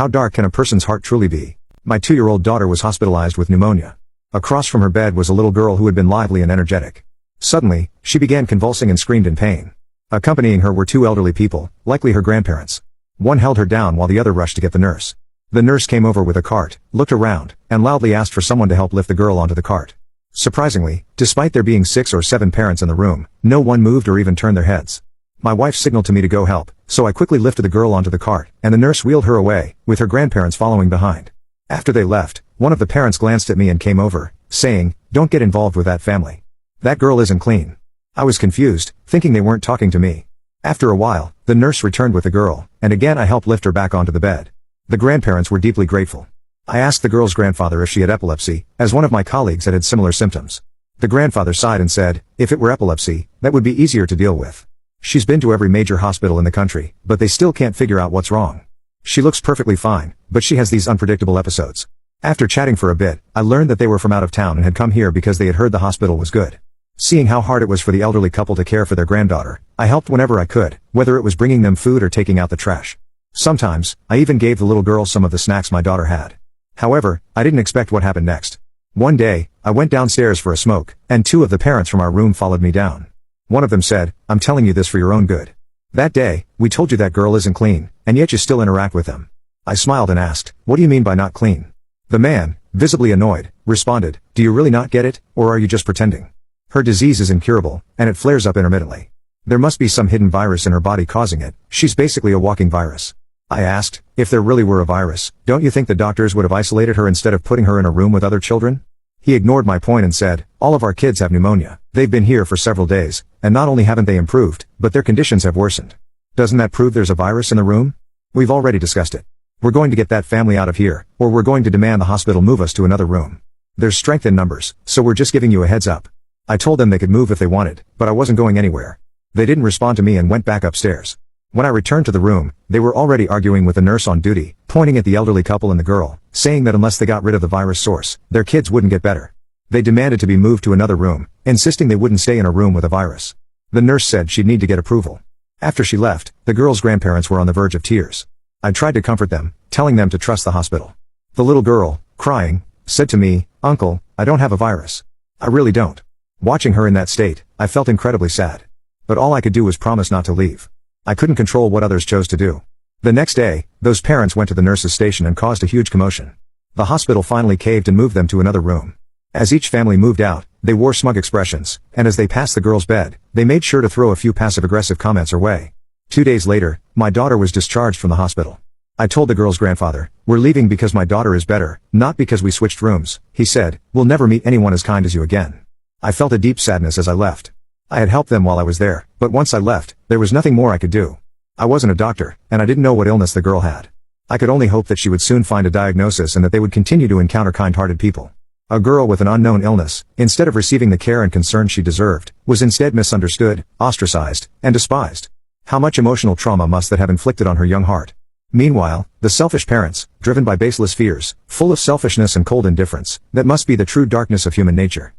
How dark can a person's heart truly be? My 2-year-old daughter was hospitalized with pneumonia. Across from her bed was a little girl who had been lively and energetic. Suddenly, she began convulsing and screamed in pain. Accompanying her were 2 elderly people, likely her grandparents. One held her down while the other rushed to get the nurse. The nurse came over with a cart, looked around, and loudly asked for someone to help lift the girl onto the cart. Surprisingly, despite there being 6 or 7 parents in the room, no one moved or even turned their heads. My wife signaled to me to go help, so I quickly lifted the girl onto the cart, and the nurse wheeled her away, with her grandparents following behind. After they left, one of the parents glanced at me and came over, saying, "Don't get involved with that family. That girl isn't clean." I was confused, thinking they weren't talking to me. After a while, the nurse returned with the girl, and again I helped lift her back onto the bed. The grandparents were deeply grateful. I asked the girl's grandfather if she had epilepsy, as one of my colleagues had similar symptoms. The grandfather sighed and said, "If it were epilepsy, that would be easier to deal with. She's been to every major hospital in the country, but they still can't figure out what's wrong. She looks perfectly fine, but she has these unpredictable episodes." After chatting for a bit, I learned that they were from out of town and had come here because they had heard the hospital was good. Seeing how hard it was for the elderly couple to care for their granddaughter, I helped whenever I could, whether it was bringing them food or taking out the trash. Sometimes, I even gave the little girl some of the snacks my daughter had. However, I didn't expect what happened next. One day, I went downstairs for a smoke, and 2 of the parents from our room followed me down. One of them said, "I'm telling you this for your own good. That day, we told you that girl isn't clean, and yet you still interact with them." I smiled and asked, "What do you mean by not clean?" The man, visibly annoyed, responded, "Do you really not get it, or are you just pretending? Her disease is incurable, and it flares up intermittently. There must be some hidden virus in her body causing it. She's basically a walking virus." I asked, "If there really were a virus, don't you think the doctors would have isolated her instead of putting her in a room with other children?" He ignored my point and said, "All of our kids have pneumonia. They've been here for several days, and not only haven't they improved, but their conditions have worsened. Doesn't that prove there's a virus in the room? We've already discussed it. We're going to get that family out of here, or we're going to demand the hospital move us to another room. There's strength in numbers, so we're just giving you a heads up." I told them they could move if they wanted, but I wasn't going anywhere. They didn't respond to me and went back upstairs. When I returned to the room, they were already arguing with the nurse on duty, pointing at the elderly couple and the girl, saying that unless they got rid of the virus source, their kids wouldn't get better. They demanded to be moved to another room, insisting they wouldn't stay in a room with a virus. The nurse said she'd need to get approval. After she left, the girl's grandparents were on the verge of tears. I tried to comfort them, telling them to trust the hospital. The little girl, crying, said to me, "Uncle, I don't have a virus. I really don't." Watching her in that state, I felt incredibly sad. But all I could do was promise not to leave. I couldn't control what others chose to do. The next day, those parents went to the nurse's station and caused a huge commotion. The hospital finally caved and moved them to another room. As each family moved out, they wore smug expressions, and as they passed the girl's bed, they made sure to throw a few passive-aggressive comments her way. 2 days later, my daughter was discharged from the hospital. I told the girl's grandfather, "We're leaving because my daughter is better, not because we switched rooms." He said, "We'll never meet anyone as kind as you again." I felt a deep sadness as I left. I had helped them while I was there, but once I left, there was nothing more I could do. I wasn't a doctor, and I didn't know what illness the girl had. I could only hope that she would soon find a diagnosis and that they would continue to encounter kind-hearted people. A girl with an unknown illness, instead of receiving the care and concern she deserved, was instead misunderstood, ostracized, and despised. How much emotional trauma must that have inflicted on her young heart? Meanwhile, the selfish parents, driven by baseless fears, full of selfishness and cold indifference, that must be the true darkness of human nature.